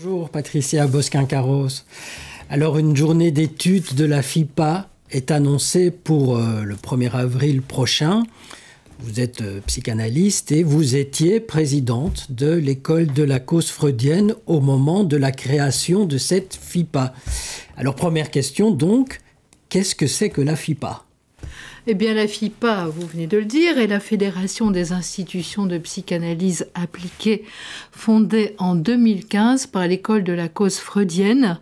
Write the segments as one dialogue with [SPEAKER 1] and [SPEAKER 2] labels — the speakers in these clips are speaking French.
[SPEAKER 1] Bonjour Patricia Bosquin-Carros. Alors une journée d'études de la FIPA est annoncée pour le 1er avril prochain. Vous êtes psychanalyste et vous étiez présidente de l'école de la cause freudienne au moment de la création de cette FIPA. Alors première question donc, qu'est-ce que c'est que la FIPA ?
[SPEAKER 2] Eh bien, la FIPA, vous venez de le dire, est la Fédération des institutions de psychanalyse appliquée, fondée en 2015 par l'école de la cause freudienne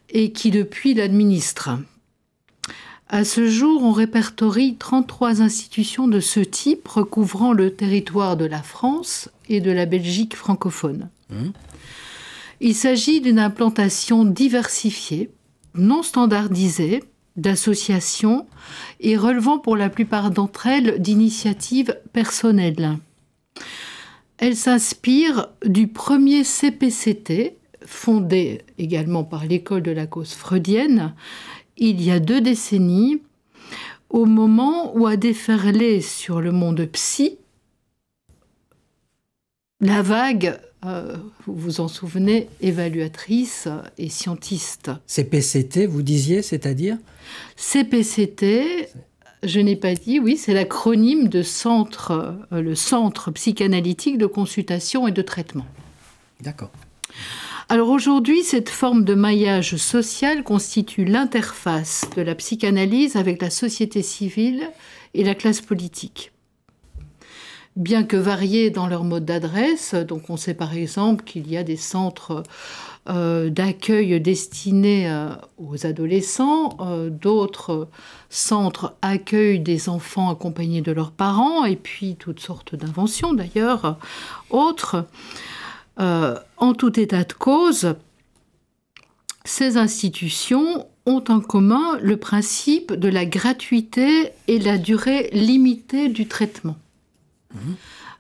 [SPEAKER 2] et qui depuis l'administre. À ce jour, on répertorie 33 institutions de ce type recouvrant le territoire de la France et de la Belgique francophone. Il s'agit d'une implantation diversifiée, non standardisée, d'associations et relevant pour la plupart d'entre elles d'initiatives personnelles. Elle s'inspire du premier CPCT, fondé également par l'école de la cause freudienne, il y a 2 décennies, au moment où a déferlé sur le monde psy la vague, vous vous en souvenez, évaluatrice et scientiste.
[SPEAKER 1] CPCT, vous disiez, c'est-à-dire ?
[SPEAKER 2] CPCT, je n'ai pas dit, oui, c'est l'acronyme de le Centre psychanalytique de consultation et de traitement.
[SPEAKER 1] D'accord.
[SPEAKER 2] Alors aujourd'hui, cette forme de maillage social constitue l'interface de la psychanalyse avec la société civile et la classe politique. Bien que variés dans leur mode d'adresse, donc on sait par exemple qu'il y a des centres d'accueil destinés aux adolescents, d'autres centres accueillent des enfants accompagnés de leurs parents, et puis toutes sortes d'inventions d'ailleurs, autres. En tout état de cause, ces institutions ont en commun le principe de la gratuité et la durée limitée du traitement.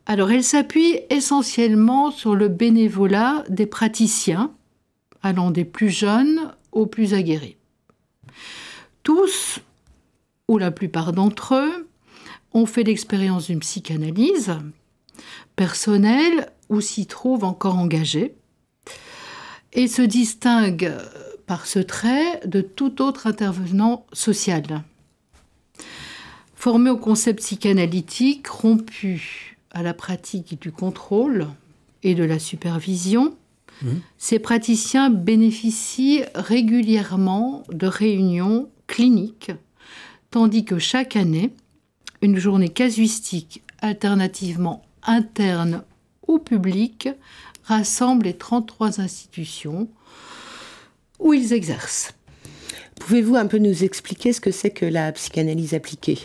[SPEAKER 2] Alors, elles s'appuient essentiellement sur le bénévolat des praticiens, allant des plus jeunes aux plus aguerris. Tous, ou la plupart d'entre eux, ont fait l'expérience d'une psychanalyse personnelle ou s'y trouvent encore engagés et se distinguent par ce trait de tout autre intervenant social. Formés au concept psychanalytique, rompus à la pratique du contrôle et de la supervision, ces praticiens bénéficient régulièrement de réunions cliniques, tandis que chaque année, une journée casuistique alternativement interne ou publique rassemble les 33 institutions où ils exercent.
[SPEAKER 3] Pouvez-vous un peu nous expliquer ce que c'est que la psychanalyse appliquée ?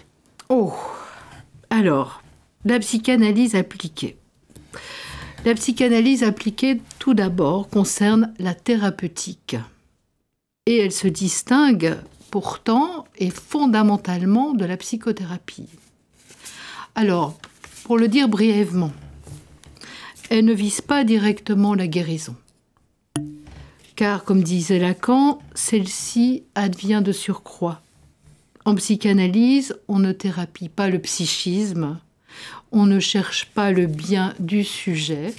[SPEAKER 2] Alors, la psychanalyse appliquée. La psychanalyse appliquée, tout d'abord, concerne la thérapeutique. Et elle se distingue pourtant et fondamentalement de la psychothérapie. Alors, pour le dire brièvement, elle ne vise pas directement la guérison. Car, comme disait Lacan, celle-ci advient de surcroît. En psychanalyse, on ne thérapie pas le psychisme, on ne cherche pas le bien du sujet.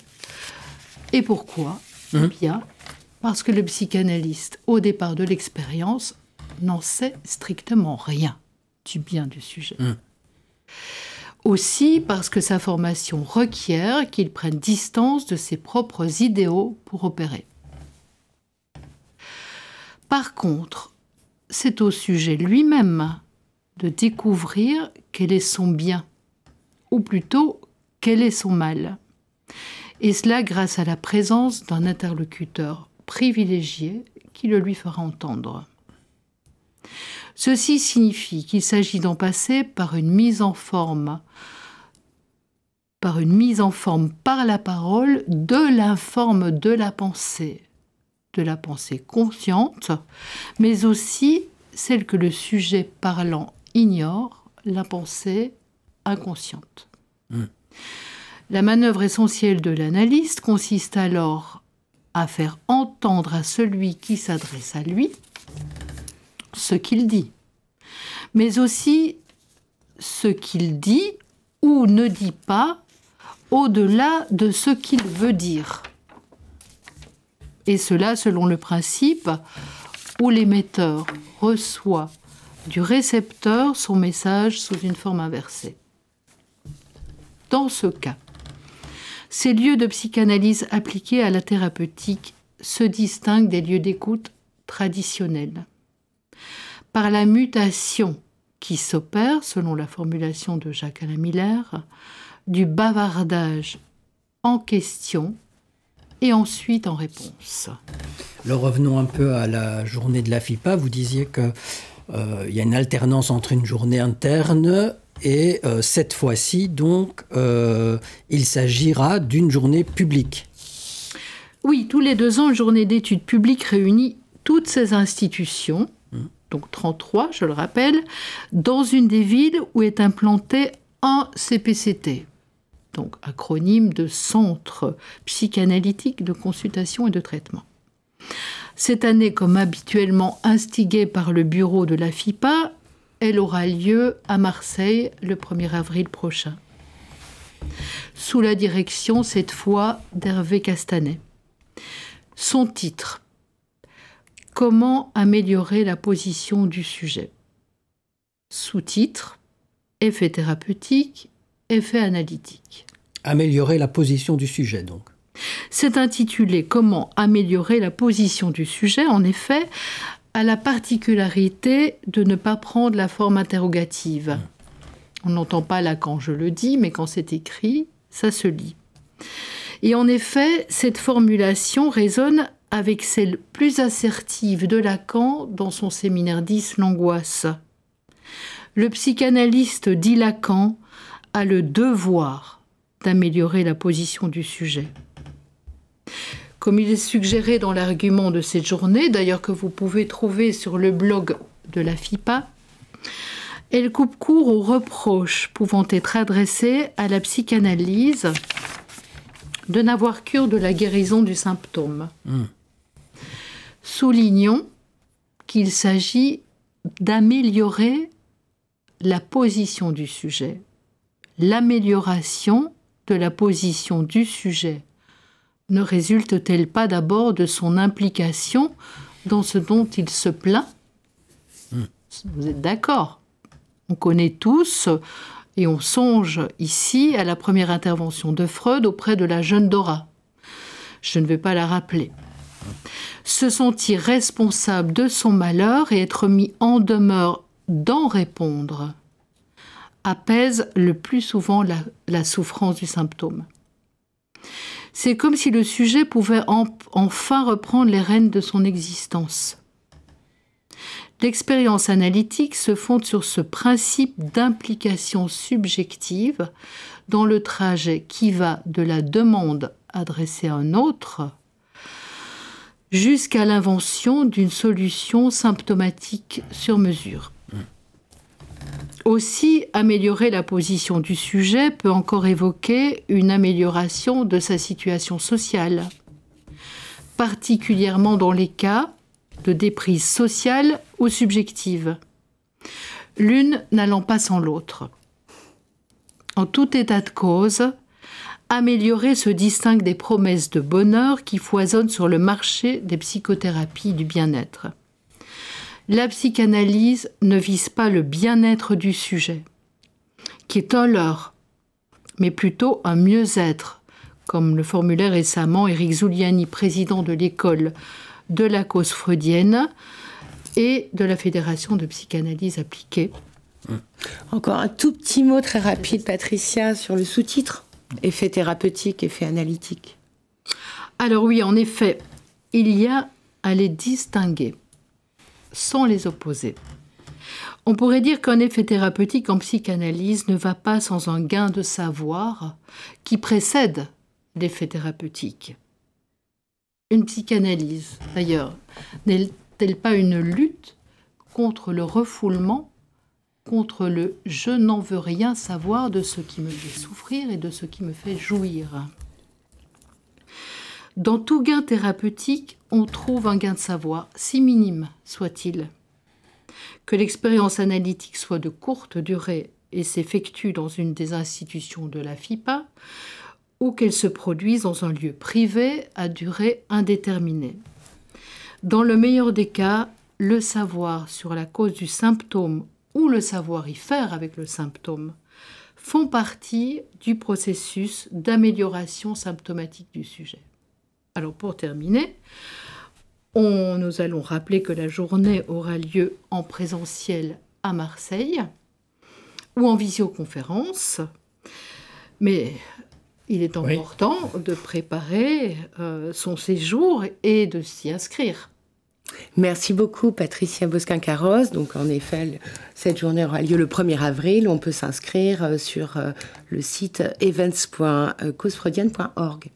[SPEAKER 2] Et pourquoi ? Bien, parce que le psychanalyste, au départ de l'expérience, n'en sait strictement rien du bien du sujet. Aussi parce que sa formation requiert qu'il prenne distance de ses propres idéaux pour opérer. Par contre, c'est au sujet lui-même de découvrir quel est son bien, ou plutôt quel est son mal. Et cela grâce à la présence d'un interlocuteur privilégié qui le lui fera entendre. Ceci signifie qu'il s'agit d'en passer par une mise en forme par la parole de l'informe de la pensée consciente, mais aussi celle que le sujet parlant ignore, la pensée inconsciente. La manœuvre essentielle de l'analyste consiste alors à faire entendre à celui qui s'adresse à lui ce qu'il dit, mais aussi ce qu'il dit ou ne dit pas au-delà de ce qu'il veut dire. Et cela selon le principe où l'émetteur reçoit du récepteur son message sous une forme inversée. Dans ce cas, ces lieux de psychanalyse appliqués à la thérapeutique se distinguent des lieux d'écoute traditionnels par la mutation qui s'opère, selon la formulation de Jacques-Alain Miller, du bavardage en question et ensuite en réponse.
[SPEAKER 1] Alors revenons un peu à la journée de la FIPA. Vous disiez qu'il y a une alternance entre une journée interne et cette fois-ci, donc, il s'agira d'une journée publique.
[SPEAKER 2] Oui, tous les 2 ans, une journée d'études publiques réunit toutes ces institutions, donc 33, je le rappelle, dans une des villes où est implanté un CPCT, donc acronyme de Centre psychanalytique de consultation et de traitement. Cette année, comme habituellement instigée par le bureau de la FIPA, elle aura lieu à Marseille le 1er avril prochain, sous la direction, cette fois, d'Hervé Castanet. Son titre: Comment améliorer la position du sujet. Sous-titre: Effet thérapeutique, effet analytique.
[SPEAKER 1] Améliorer la position du sujet, donc.
[SPEAKER 2] C'est intitulé « Comment améliorer la position du sujet ». En effet, a la particularité de ne pas prendre la forme interrogative. On n'entend pas là quand je le dis, mais quand c'est écrit, ça se lit. Et en effet, cette formulation résonne avec celle plus assertive de Lacan dans son séminaire 10, l'angoisse. Le psychanalyste, dit Lacan, a le devoir d'améliorer la position du sujet. Comme il est suggéré dans l'argument de cette journée, d'ailleurs que vous pouvez trouver sur le blog de la FIPA, elle coupe court aux reproches pouvant être adressés à la psychanalyse de n'avoir cure de la guérison du symptôme. Soulignons qu'il s'agit d'améliorer la position du sujet. L'amélioration de la position du sujet ne résulte-t-elle pas d'abord de son implication dans ce dont il se plaint ? Vous êtes d'accord ? On connaît tous, et on songe ici à la première intervention de Freud auprès de la jeune Dora. Je ne vais pas la rappeler. Se sentir responsable de son malheur et être mis en demeure d'en répondre apaise le plus souvent la souffrance du symptôme. C'est comme si le sujet pouvait enfin reprendre les rênes de son existence. L'expérience analytique se fonde sur ce principe d'implication subjective dans le trajet qui va de la demande adressée à un autre jusqu'à l'invention d'une solution symptomatique sur mesure. Aussi, améliorer la position du sujet peut encore évoquer une amélioration de sa situation sociale, particulièrement dans les cas de déprise sociale ou subjective, l'une n'allant pas sans l'autre. En tout état de cause, améliorer se distingue des promesses de bonheur qui foisonnent sur le marché des psychothérapies du bien-être. La psychanalyse ne vise pas le bien-être du sujet, qui est un leurre, mais plutôt un mieux-être, comme le formulait récemment Éric Zuliani, président de l'école de la cause freudienne et de la Fédération de psychanalyse appliquée.
[SPEAKER 3] Encore un tout petit mot très rapide, Patricia, sur le sous-titre. Effet thérapeutique, effet analytique.
[SPEAKER 2] Alors oui, en effet, il y a à les distinguer, sans les opposer. On pourrait dire qu'un effet thérapeutique en psychanalyse ne va pas sans un gain de savoir qui précède l'effet thérapeutique. Une psychanalyse, d'ailleurs, n'est-elle pas une lutte contre le refoulement, contre le « je n'en veux rien savoir de ce qui me fait souffrir et de ce qui me fait jouir ». Dans tout gain thérapeutique, on trouve un gain de savoir, si minime soit-il. Que l'expérience analytique soit de courte durée et s'effectue dans une des institutions de la FIPA, ou qu'elle se produise dans un lieu privé à durée indéterminée. Dans le meilleur des cas, le savoir sur la cause du symptôme ou le savoir-y-faire avec le symptôme font partie du processus d'amélioration symptomatique du sujet. Alors pour terminer, nous allons rappeler que la journée aura lieu en présentiel à Marseille ou en visioconférence, mais il est important de préparer son séjour et de s'y inscrire.
[SPEAKER 3] Merci beaucoup Patricia Bosquin-Carros. Donc en effet, cette journée aura lieu le 1er avril. On peut s'inscrire sur le site events.causefreudienne.org.